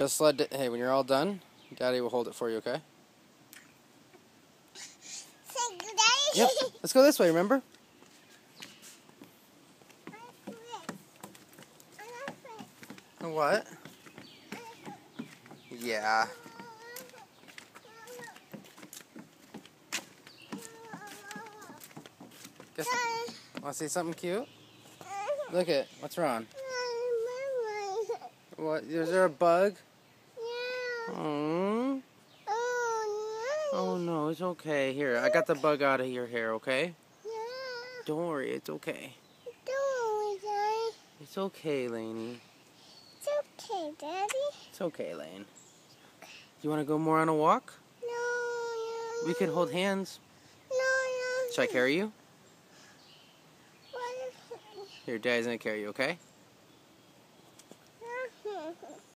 Just let it, hey, when you're all done, Daddy will hold it for you, okay? Thank you, Daddy. Yep. Let's go this way, remember? What? Yeah. Guess, want to see something cute? Look at, what's wrong? What? Is there a bug? Yeah. Oh. Oh no, it's okay. Here, I got the bug out of your hair, okay? Yeah. Don't worry, it's okay. Don't worry, Daddy. It's okay, Lainey. It's okay, Daddy. It's okay, Lane. You want to go more on a walk? No. We can hold hands. No. Should I carry you? What if... Here, Daddy's gonna carry you, okay?